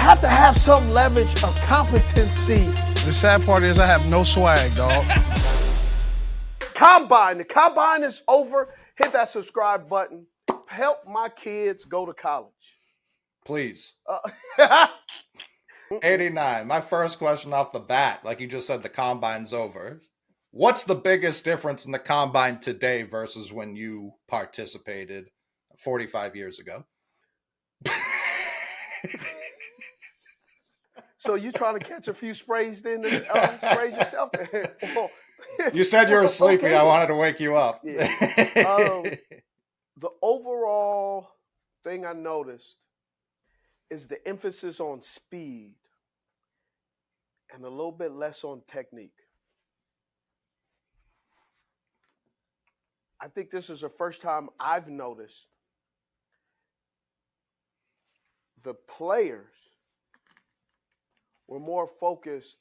have to have some leverage of competency. The sad part is I have no swag, dog. Combine. The combine is over. Hit that subscribe button. Help my kids go to college. Please. 89. 89. My first question off the bat, like you just said, the combine's over. What's the biggest difference in the combine today versus when you participated 45 years ago? So you trying to catch a few sprays then sprays yourself? You said you were sleepy. Okay. I wanted to wake you up. Yeah. The overall thing I noticed is the emphasis on speed and a little bit less on technique. I think this is the first time I've noticed the players were more focused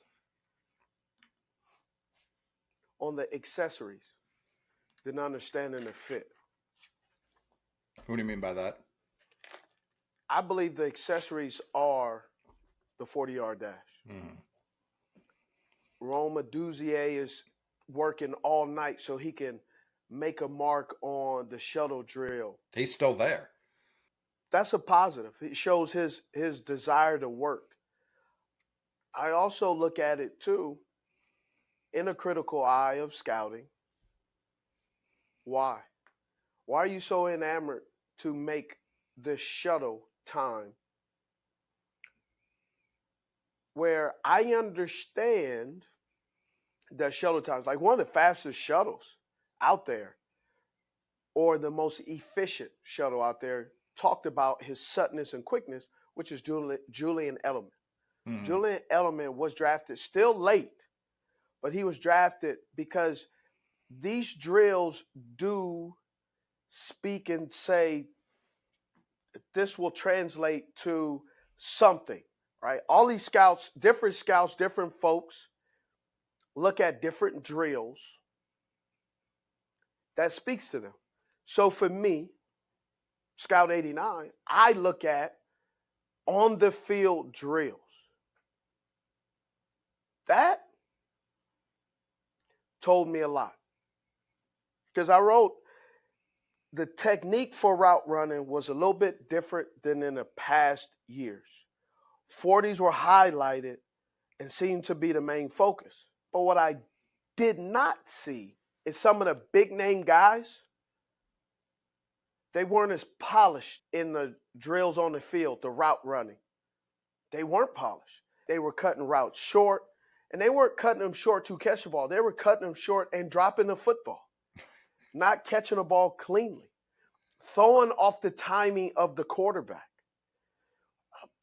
on the accessories than understanding the fit. What do you mean by that? I believe the accessories are the 40-yard dash. Mm-hmm. Roma Duzier is working all night so he can make a mark on the shuttle drill. He's still there. That's a positive. It shows his desire to work. I also look at it too in a critical eye of scouting. Why? Why are you so enamored to make the shuttle time? Where I understand that shuttle times, like one of the fastest shuttles out there, or the most efficient shuttle out there, talked about his suddenness and quickness, which is Julian Edelman. Mm-hmm. Julian Edelman was drafted still late, but he was drafted because these drills do speak and say this will translate to something, right? All these scouts, different folks look at different drills that speaks to them. So for me, Scout 89, I look at on the field drills. That told me a lot. Because I wrote the technique for route running was a little bit different than in the past years. 40s were highlighted and seemed to be the main focus. But what I did not see is some of the big name guys, they weren't as polished in the drills on the field, the route running. They weren't polished. They were cutting routes short, and they weren't cutting them short to catch the ball. They were cutting them short and dropping the football, not catching the ball cleanly, throwing off the timing of the quarterback.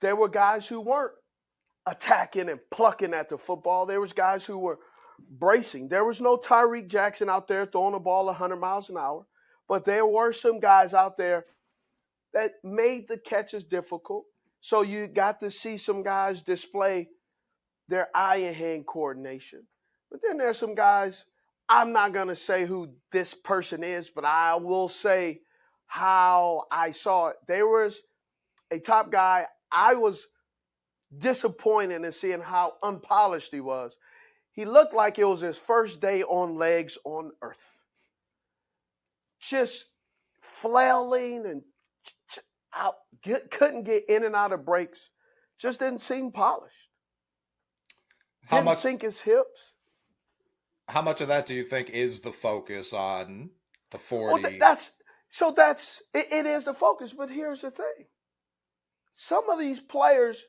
There were guys who weren't attacking and plucking at the football. There was guys who were bracing. There was no Tyreek Jackson out there throwing the ball 100 miles an hour, but there were some guys out there that made the catches difficult. So you got to see some guys display their eye and hand coordination. But then there's some guys, I'm not going to say who this person is, but I will say how I saw it. There was a top guy. I was disappointed in seeing how unpolished he was. He looked like it was his first day on legs on earth. Just flailing and couldn't get in and out of breaks. Just didn't seem polished. Didn't sink his hips. How much of that do you think is the focus on the 40? Well, it is the focus. But here's the thing. Some of these players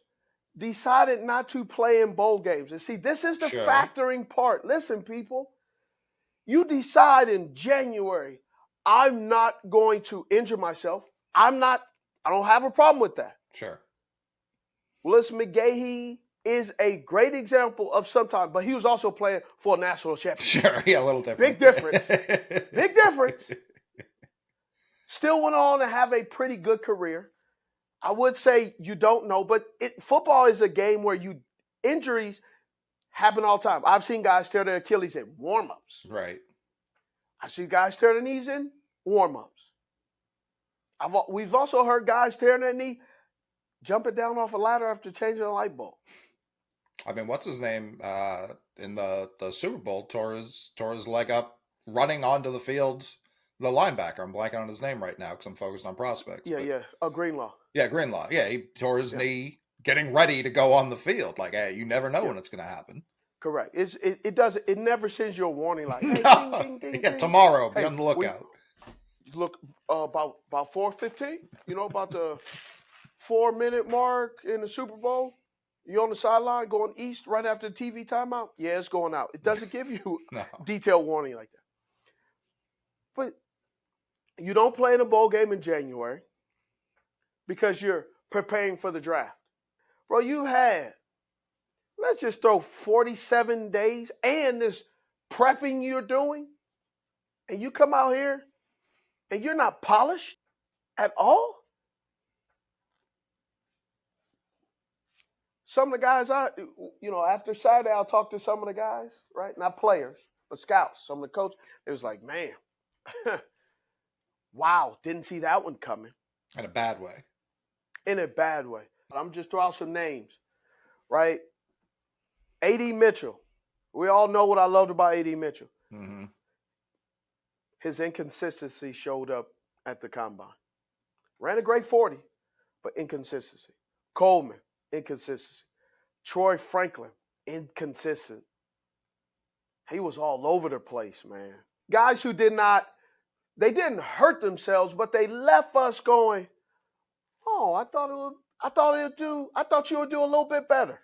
decided not to play in bowl games. And see, this is the factoring part. Listen, people, you decide in January, I'm not going to injure myself. I don't have a problem with that. Sure. Willis McGahee is a great example of sometimes, but he was also playing for a national championship. Sure, yeah, a little different. Big difference. Big difference. Still went on to have a pretty good career. I would say you don't know, but football is a game where injuries happen all the time. I've seen guys tear their Achilles in warm-ups. Right. I see guys tear their knees in warm-ups. We've also heard guys tearing their knee jumping down off a ladder after changing a light bulb. I mean, what's his name in the Super Bowl tore his leg up running onto the field. The linebacker, I'm blanking on his name right now because I'm focused on prospects. Yeah, But yeah. Greenlaw. yeah, Greenlaw. Yeah, he tore his Yeah. knee getting ready to go on the field. Like, hey, you never know Yeah. when it's going to happen. Correct. It doesn't. It never sends you a warning like, hey, No. ding, ding, ding, Yeah, ding. tomorrow, be Hey, on the lookout. look about 4:15. You know, about the 4-minute mark in the Super Bowl. You on the sideline going east right after the TV timeout. Yeah, it's going out. It doesn't give you No. detailed warning like that. But you don't play in a bowl game in January because you're preparing for the draft. Bro, you had, let's just throw 47 days and this prepping you're doing, and you come out here and you're not polished at all. Some of the guys, after Saturday, I'll talk to some of the guys, right? Not players, but scouts, some of the coaches. It was like, man, wow, didn't see that one coming. In a bad way. In a bad way. I'm just throwing out some names, right? A.D. Mitchell. We all know what I loved about A.D. Mitchell. Mm-hmm. His inconsistency showed up at the combine. Ran a great 40, but inconsistency. Coleman, inconsistency. Troy Franklin, inconsistent. He was all over the place, man. Guys who didn't hurt themselves, but they left us going, oh, I thought you would do a little bit better.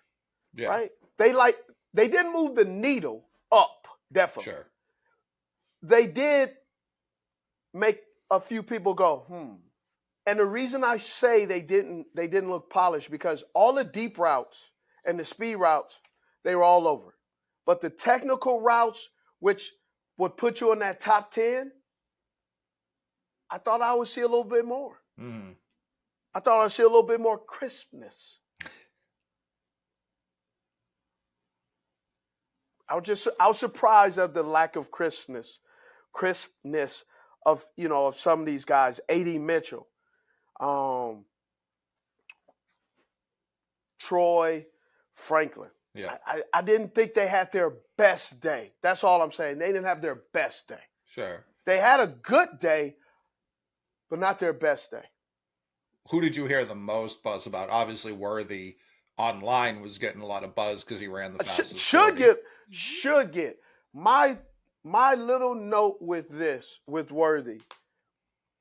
Yeah. Right? They didn't move the needle up, definitely. Sure. They did make a few people go, And the reason I say they didn't look polished because all the deep routes and the speed routes, they were all over. But the technical routes, which would put you in that top 10, I thought I would see a little bit more. Mm-hmm. I thought I'd see a little bit more crispness. I was surprised at the lack of crispness of some of these guys. A.D. Mitchell, Troy Franklin. Yeah. I didn't think they had their best day. That's all I'm saying. They didn't have their best day. Sure. They had a good day, but not their best day. Who did you hear the most buzz about? Obviously, Worthy online was getting a lot of buzz because he ran the fastest. Should get. My little note with Worthy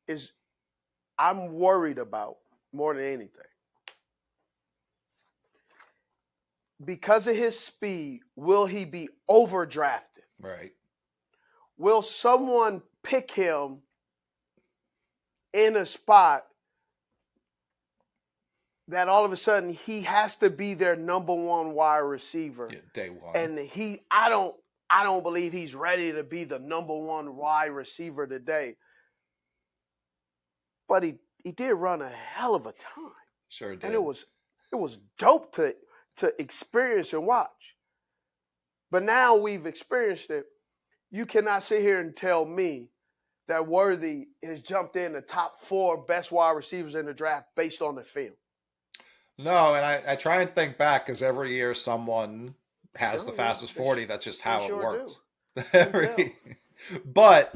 is I'm worried about more than anything. Because of his speed, will he be overdrafted? Right. Will someone pick him in a spot that all of a sudden he has to be their number one wide receiver? Yeah, day one. And I don't believe he's ready to be the number one wide receiver today. But he did run a hell of a time. Sure did. And it was dope to experience and watch. But now we've experienced it. You cannot sit here and tell me that Worthy has jumped in the top 4 best wide receivers in the draft based on the film. No, and I try and think back because every year someone has the fastest 40. That's just how it works. But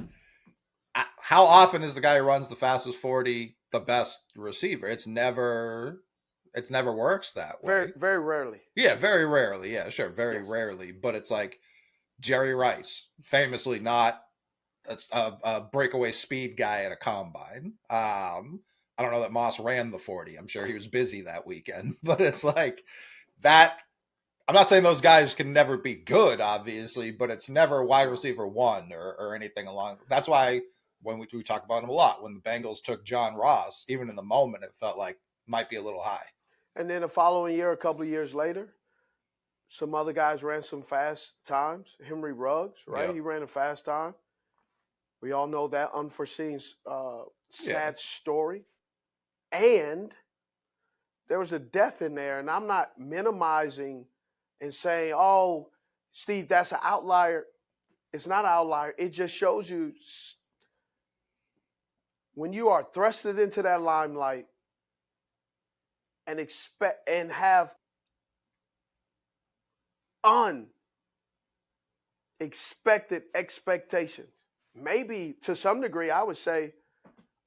how often is the guy who runs the fastest 40 the best receiver? It never works that way. Very, very rarely. Yeah, very rarely. Yeah, sure, very rarely. But it's like Jerry Rice, famously not a breakaway speed guy at a combine. I don't know that Moss ran the 40. I'm sure he was busy that weekend. But it's like that. I'm not saying those guys can never be good, obviously, but it's never wide receiver 1 or anything along. That's why when we talk about him a lot, when the Bengals took John Ross, even in the moment, it felt like might be a little high. And then the following year, a couple of years later, some other guys ran some fast times. Henry Ruggs, right? Yep. He ran a fast time. We all know that unforeseen sad story. And there was a death in there, and I'm not minimizing and saying, oh, Steve, that's an outlier. It's not an outlier. It just shows you when you are thrusted into that limelight, and expect and have unexpected expectations. Maybe to some degree, I would say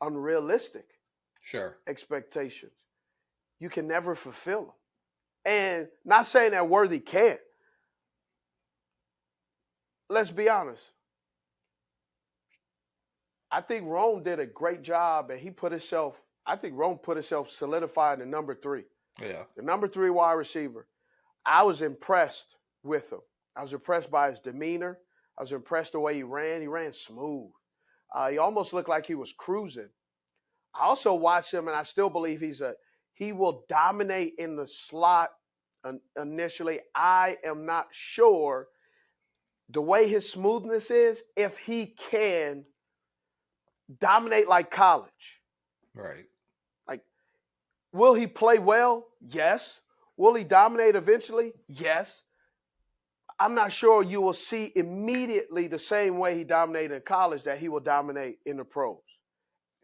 unrealistic Sure. expectations. You can never fulfill them. And not saying that Worthy can't. Let's be honest. I think Rome did a great job, and I think Rome put himself solidified in number 3. Yeah. The number 3 wide receiver. I was impressed with him. I was impressed by his demeanor. I was impressed the way he ran. He ran smooth. He almost looked like he was cruising. I also watched him, and I still believe he will dominate in the slot initially. I am not sure the way his smoothness is if he can dominate like college. Right. Like, will he play well? Yes. Will he dominate eventually? Yes. I'm not sure you will see immediately the same way he dominated in college that he will dominate in the pros,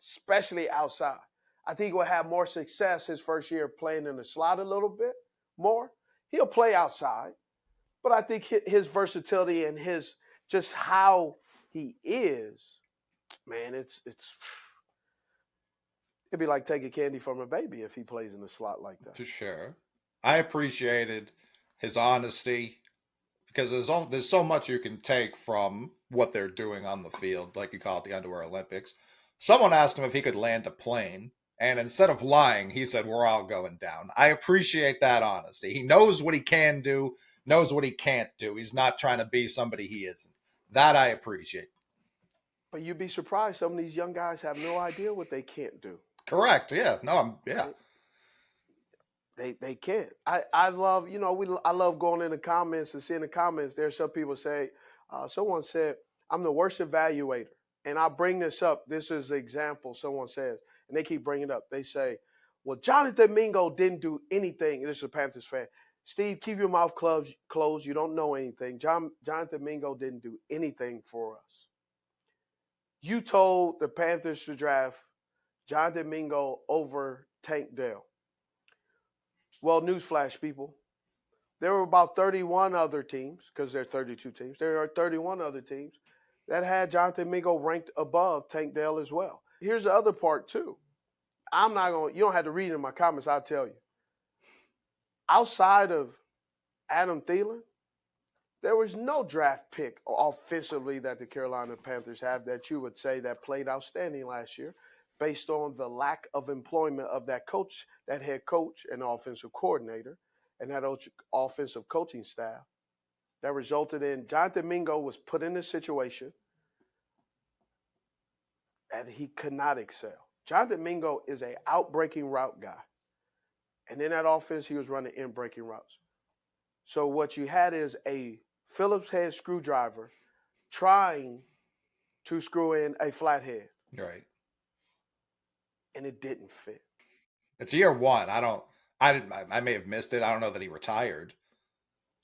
especially outside. I think he'll have more success his first year playing in the slot a little bit more. He'll play outside, but I think his versatility and his just how he is, man, it'd be like taking candy from a baby if he plays in the slot like that. For sure. I appreciated his honesty because there's so much you can take from what they're doing on the field, like you call it the Underwear Olympics. Someone asked him if he could land a plane, and instead of lying, he said, "We're all going down." I appreciate that honesty. He knows what he can do, knows what he can't do. He's not trying to be somebody he isn't. That I appreciate. But you'd be surprised. Some of these young guys have no idea what they can't do. Correct. Yeah. No, yeah. They can't. I love, I love going in the comments and seeing the comments. There's some people say, someone said, I'm the worst evaluator. And I bring this up. This is an example someone says, and they keep bringing it up. They say, well, Jonathan Mingo didn't do anything. This is a Panthers fan. Steve, keep your mouth closed. You don't know anything. Jonathan Mingo didn't do anything for us. You told the Panthers to draft Jonathan Mingo over Tank Dell. Well, newsflash, people. There were about 31 other teams, because there are 32 teams. There are 31 other teams that had Jonathan Mingo ranked above Tank Dell as well. Here's the other part, too. You don't have to read it in my comments, I'll tell you. Outside of Adam Thielen, there was no draft pick offensively that the Carolina Panthers have that you would say that played outstanding last year based on the lack of employment of that coach, that head coach and offensive coordinator, and that offensive coaching staff. That resulted in Jonathan Mingo was put in a situation that he could not excel. Jonathan Mingo is an out-breaking route guy. And in that offense, he was running in-breaking routes. So what you had is a Phillips head screwdriver trying to screw in a flathead. Right. And it didn't fit. It's year one. I may have missed it. I don't know that he retired.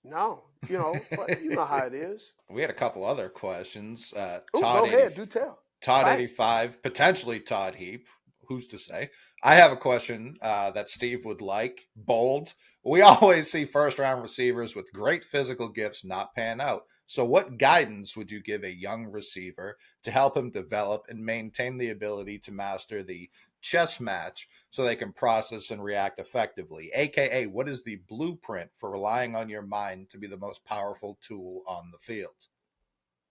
No, but you know how it is. We had a couple other questions. Go ahead, do tell. Todd Right. 85, potentially Todd Heap. Who's to say? I have a question that Steve would like. Bold. We always see first round receivers with great physical gifts not pan out. So, what guidance would you give a young receiver to help him develop and maintain the ability to master the chess match so they can process and react effectively? AKA, what is the blueprint for relying on your mind to be the most powerful tool on the field?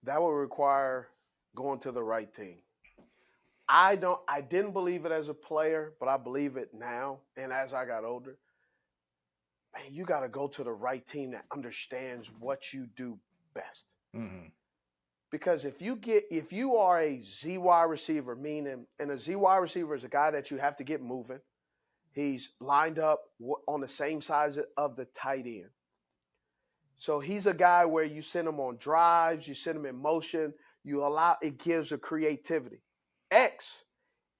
That would require going to the right team. I didn't believe it as a player, but I believe it now. And as I got older, man, you got to go to the right team that understands what you do best. Mm-hmm. Because if you are a ZY receiver, meaning, and a ZY receiver is a guy that you have to get moving. He's lined up on the same size of the tight end. So he's a guy where you send him on drives, you send him in motion, it gives a creativity. X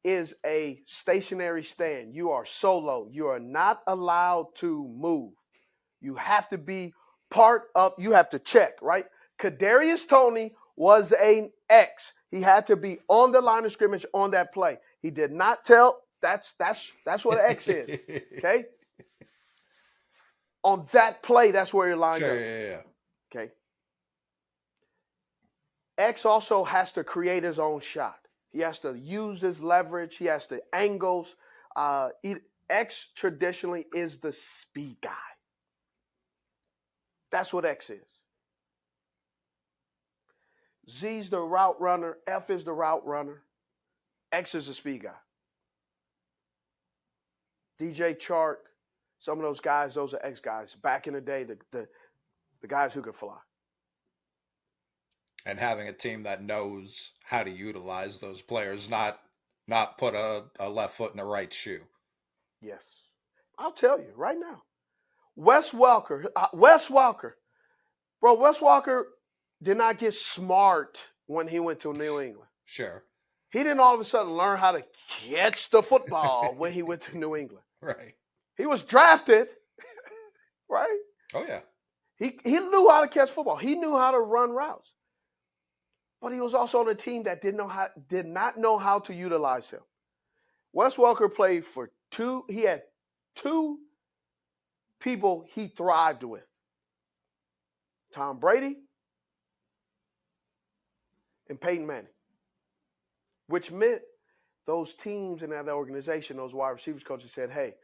is a stationary stand. You are solo. You are not allowed to move. You have to be you have to check, right? Kadarius Toney was an X. He had to be on the line of scrimmage on that play. He did not tell. That's what an X is. Okay? On that play, that's where you're lined Sure, up. yeah. Okay. X also has to create his own shot. He has to use his leverage. He has to angles. X traditionally is the speed guy. That's what X is. Z's the route runner. F is the route runner. X is the speed guy. DJ Chark, some of those guys, those are X guys. Back in the day, the guys who could fly. And having a team that knows how to utilize those players, not put a left foot in a right shoe. Yes. I'll tell you right now. Wes Welker. Bro, Wes Welker did not get smart when he went to New England. Sure. He didn't all of a sudden learn how to catch the football when he went to New England. Right. He was drafted, right? Oh, yeah. He knew how to catch football. He knew how to run routes. But he was also on a team that did not know how to utilize him. Wes Welker played for he had two people he thrived with. Tom Brady and Peyton Manning. Which meant those teams in that organization, those wide receivers coaches said, hey,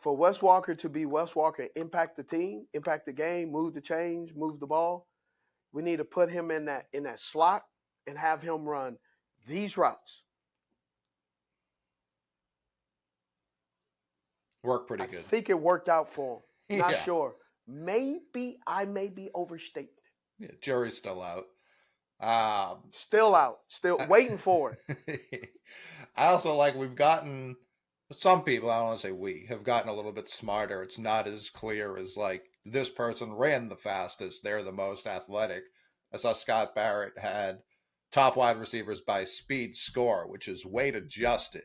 for Wes Welker to be Wes Welker, impact the team, impact the game, move the chains, move the ball, we need to put him in that slot and have him run these routes. Worked pretty good. I think it worked out for him. Not Yeah. sure. Maybe I may be overstating it. Yeah, jury's still out. Still out. Still waiting for it. I also like we've gotten some people, I don't want to say we, have gotten a little bit smarter. It's not as clear as like this person ran the fastest, they're the most athletic. I saw Scott Barrett had top wide receivers by speed score, which is weight adjusted.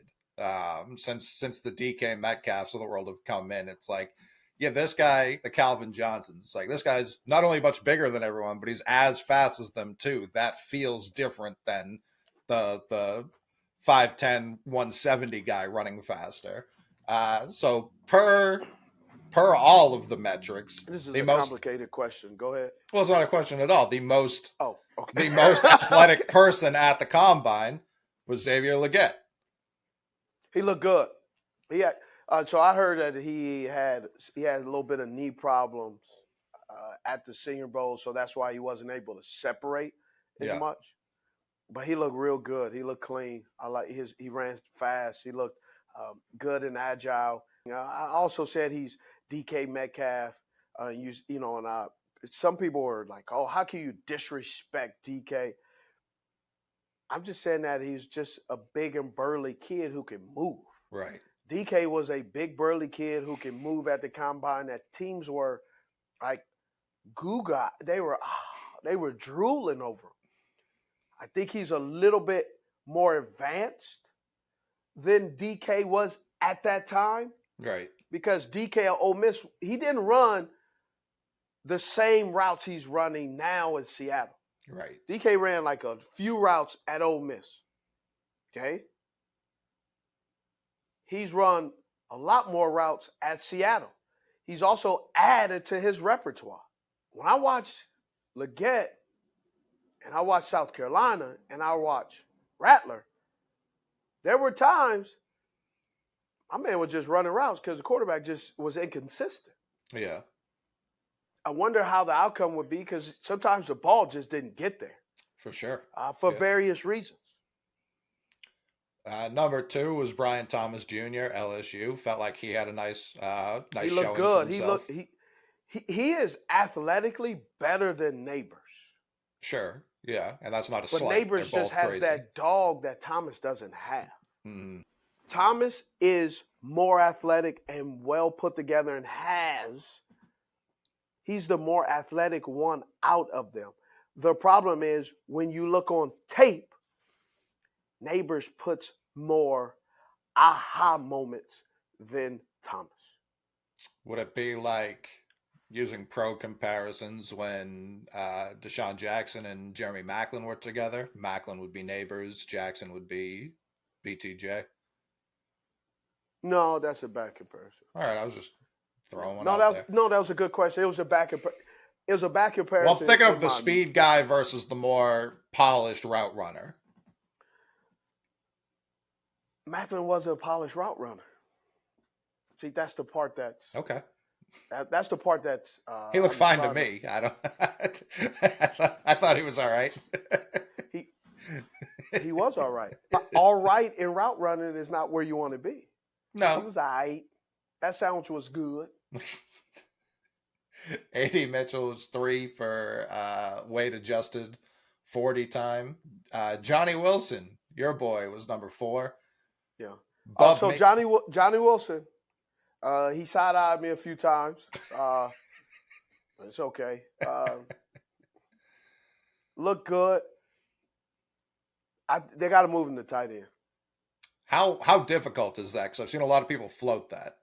Since the DK Metcalfs of the world have come in, it's like, yeah, this guy, the Calvin Johnsons, it's like this guy's not only much bigger than everyone, but he's as fast as them too. That feels different than the 5'10", 170 guy running faster. So per all of the metrics, this is the a most complicated question. Go ahead. well, it's not a question at all. The most okay. the most athletic person at the combine was Xavier Legette. He looked good. He had so I heard that he had a little bit of knee problems at the Senior Bowl, so that's why he wasn't able to separate as much. But he looked real good. He looked clean. I like he ran fast. He looked good and agile. I also said he's DK Metcalf. And some people were like, "Oh, how can you disrespect DK?" I'm just saying that he's just a big and burly kid who can move. Right. DK was a big burly kid who can move at the combine. That teams were like Guga. They were drooling over him. I think he's a little bit more advanced than DK was at that time. Right. Because DK at Ole Miss, he didn't run the same routes he's running now in Seattle. Right. DK ran like a few routes at Ole Miss. Okay? He's run a lot more routes at Seattle. He's also added to his repertoire. When I watch Legette, and I watch South Carolina, and I watch Rattler, there were times my man was just running routes because the quarterback just was inconsistent. Yeah. I wonder how the outcome would be because sometimes the ball just didn't get there. For sure. For various reasons. Number 2 was Brian Thomas Jr., LSU. Felt like he had a nice he looked showing good. for himself. He is athletically better than Neighbors. Sure. Yeah. And that's not a but slight. Neighbors just has crazy. that dog that Thomas doesn't have. Mm-hmm. Thomas is more athletic and well put together and he's the more athletic one out of them. The problem is when you look on tape, Neighbors puts more aha moments than Thomas. Would it be like using pro comparisons when Deshaun Jackson and Jeremy Maclin were together? Maclin would be Neighbors, Jackson would be BTJ. No, that's a bad comparison. All right, I was just Throwing one No, out there. that was a good question. It was a back comparison. Well, I'm thinking of the my- speed guy versus the more polished route runner. Macklin wasn't a polished route runner. See, that's the part Okay. that's the part that's. He looked I'm fine to starting me. I don't. I thought he was all right. He he was all right. All right in route running is not where you want to be. He No. was all right. That sandwich was good. A.D. Mitchell was 3 for weight adjusted 40 time. Johnny Wilson, your boy, was number 4. Yeah. Bub So Ma- Johnny Wilson, he side eyed me a few times. It's okay. Look good. They got to move him to tight end. How difficult is that? Because I've seen a lot of people float that.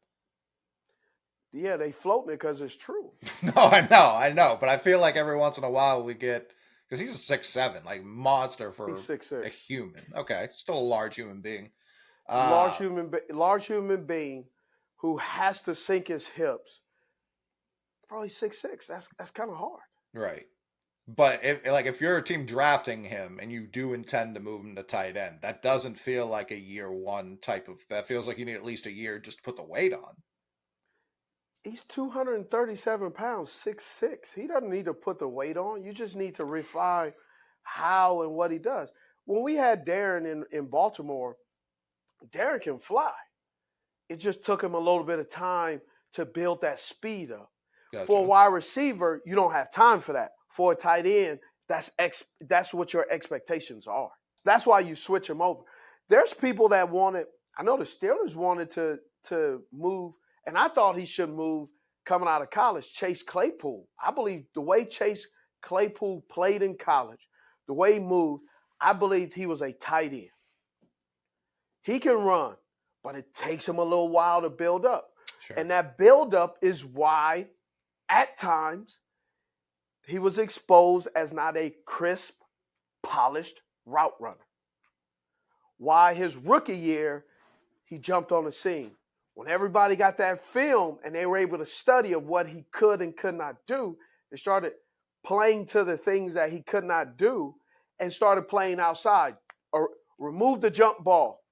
Yeah, they floating it because it's true. No, I know, but I feel like every once in a while we get, because he's a 6'7", like monster for He's 6'6". a human. Okay, still a large human being. Large human being who has to sink his hips. Probably 6'6". That's kind of hard. Right. But if you're a team drafting him and you do intend to move him to tight end, that doesn't feel like a year one type of. That feels like you need at least a year just to put the weight on. He's 237 pounds, 6'6". He doesn't need to put the weight on. You just need to refine how and what he does. When we had Darren in Baltimore, Darren can fly. It just took him a little bit of time to build that speed up. Gotcha. For a wide receiver, you don't have time for that. For a tight end, that's what your expectations are. That's why you switch him over. There's people that wanted. I know the Steelers wanted to move, and I thought he should move coming out of college. Chase Claypool. I believe the way Chase Claypool played in college, the way he moved, I believed he was a tight end. He can run, but it takes him a little while to build up. Sure. And that build up is why, at times, he was exposed as not a crisp, polished route runner. Why his rookie year, he jumped on the scene. When everybody got that film and they were able to study of what he could and could not do, they started playing to the things that he could not do and started playing outside. Or remove the jump ball.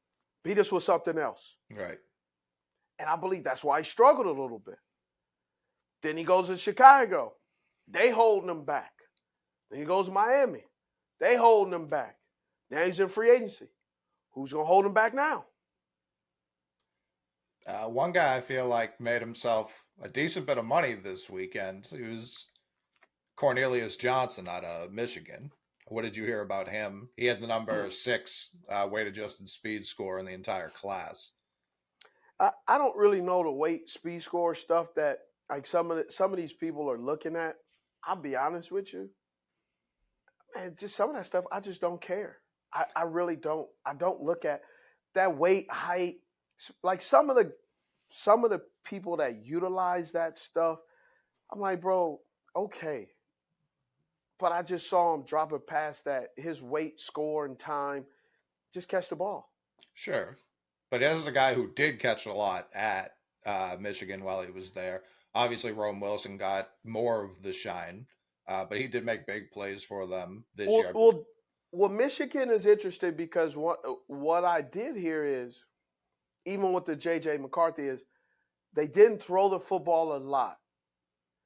Beat us with something else. Right. And I believe that's why he struggled a little bit. Then he goes to Chicago. They holding him back. Then he goes to Miami. They holding him back. Now he's in free agency. Who's going to hold him back now? One guy I feel like made himself a decent bit of money this weekend. He was Cornelius Johnson out of Michigan. What did you hear about him? He had the number 6 weight-adjusted speed score in the entire class. I don't really know the weight speed score stuff that like some of these people are looking at. I'll be honest with you, man. Just some of that stuff, I just don't care. I really don't. I don't look at that weight, height. Like some of the people that utilize that stuff, I'm like, bro, okay. But I just saw him drop it past that, his weight, score, and time. Just catch the ball. Sure. But as a guy who did catch a lot at Michigan while he was there, obviously Rome Wilson got more of the shine, but he did make big plays for them this year. Well, Michigan is interesting because what I did hear is, even with the J.J. McCarthy, is they didn't throw the football a lot.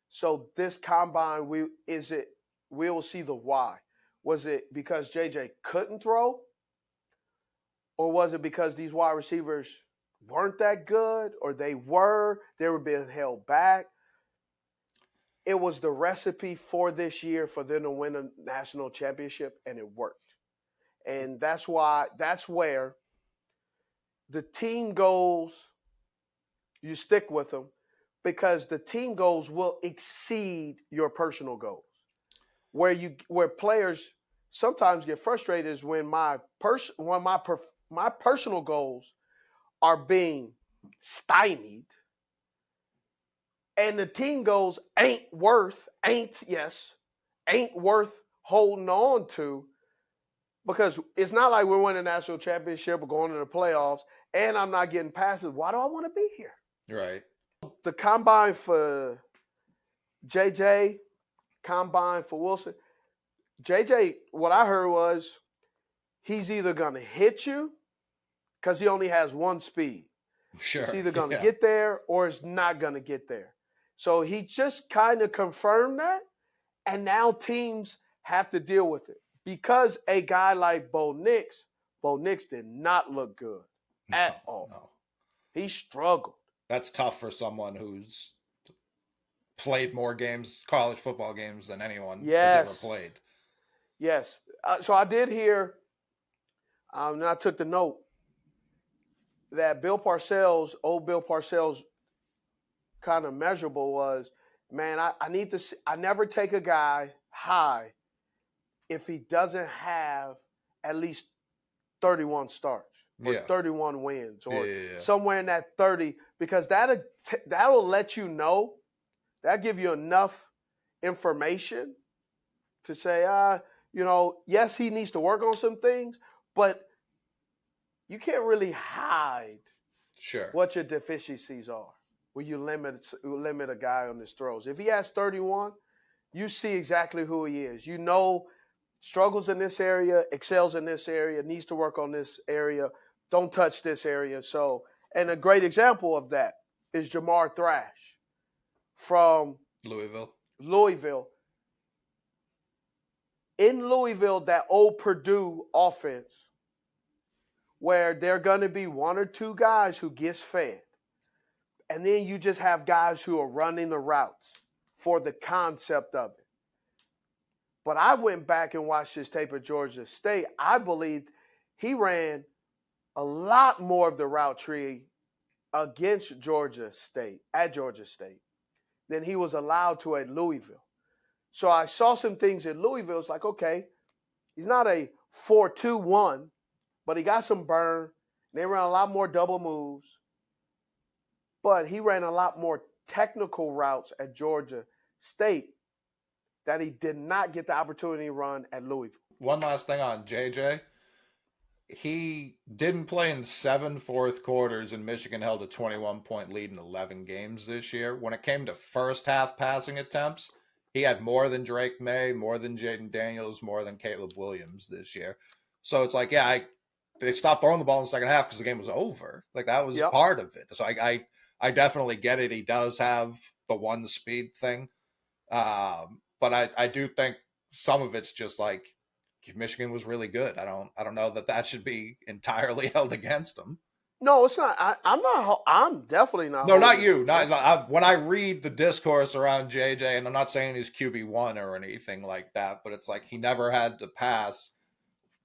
So this combine, we will see the why. Was it because J.J. couldn't throw? Or was it because these wide receivers weren't that good? Or they were being held back? It was the recipe for this year for them to win a national championship, and it worked. And that's where the team goals, you stick with them, because the team goals will exceed your personal goals. Where players sometimes get frustrated is when my personal goals are being stymied, and the team goals ain't worth holding on to, because it's not like we're winning a national championship or going to the playoffs and I'm not getting passes. Why do I want to be here? Right. the combine for JJ, combine for Wilson. JJ, what I heard was he's either going to hit you because he only has one speed. Sure. It's either going to get there or it's not going to get there. So he just kind of confirmed that, and now teams have to deal with it. Because a guy like Bo Nix did not look good at all. No. He struggled. That's tough for someone who's played more games, college football games, than anyone has ever played. Yes. So I did hear, and I took the note, that old Bill Parcells' kind of measurable was, man, I need to see, I never take a guy high if he doesn't have at least 31 starts or 31 wins or somewhere in that 30, because that'll let you know, that'll give you enough information to say, yes, he needs to work on some things, but you can't really hide what your deficiencies are when you limit a guy on his throws. If he has 31, you see exactly who he is. You know, struggles in this area, excels in this area, needs to work on this area, don't touch this area. So, and a great example of that is Jamar Thrash from Louisville. In Louisville, that old Purdue offense, where there are going to be one or two guys who gets fed. And then you just have guys who are running the routes for the concept of it. But I went back and watched his tape at Georgia State. I believed he ran a lot more of the route tree against Georgia State, than he was allowed to at Louisville. So I saw some things at Louisville. It's like, okay, he's not a 4-2-1, but he got some burn. They ran a lot more double moves. But he ran a lot more technical routes at Georgia State that he did not get the opportunity to run at Louisville. One last thing on JJ. He didn't play in 7 fourth quarters, and Michigan held a 21-point lead in 11 games this year. When it came to first half passing attempts, he had more than Drake May, more than Jaden Daniels, more than Caleb Williams this year. So it's like, they stopped throwing the ball in the second half because the game was over. Like, that was part of it. So I definitely get it. He does have the one speed thing. But I do think some of it's just like, Michigan was really good. I don't know that should be entirely held against them. No, it's not. I'm definitely not. No, not you. When I read the discourse around JJ, and I'm not saying he's QB1 or anything like that, but it's like he never had to pass.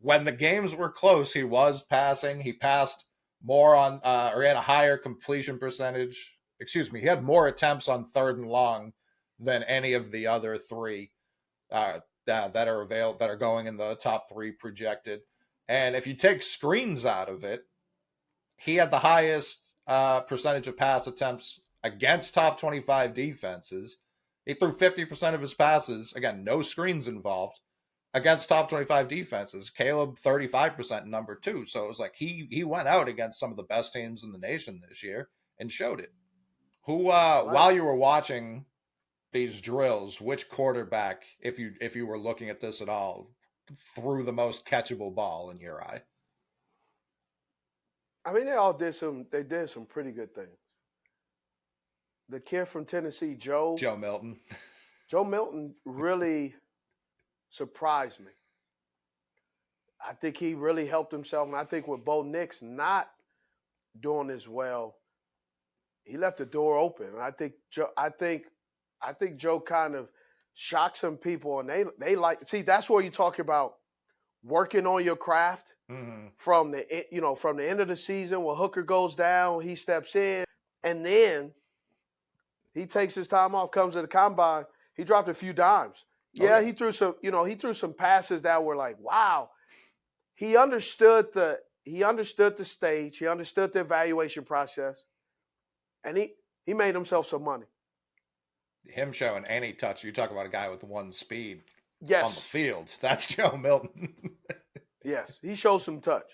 When the games were close, he was passing. He passed more on, or he had a higher completion percentage. Excuse me, he had more attempts on 3rd and long than any of the other three that are going in the top 3 projected. And if you take screens out of it, he had the highest percentage of pass attempts against top 25 defenses. He threw 50% of his passes, again, no screens involved, against top 25 defenses. Caleb, 35% number 2. So it was like he went out against some of the best teams in the nation this year and showed it. While you were watching these drills, which quarterback, if you were looking at this at all, threw the most catchable ball in your eye? I mean, they did some pretty good things. The kid from Tennessee, Joe Milton. Joe Milton really surprised me. I think he really helped himself, and I think with Bo Nix not doing as well, he left the door open. And I think Joe kind of shocked some people, and they that's where you talk about working on your craft. Mm-hmm. From the end of the season when Hooker goes down, he steps in, and then he takes his time off, comes to the combine. He dropped a few dimes. He threw some passes that were like, wow. He understood the stage, he understood the evaluation process, and he made himself some money. Him showing any touch, you talk about a guy with one speed on the field. That's Joe Milton. Yes, he showed some touch.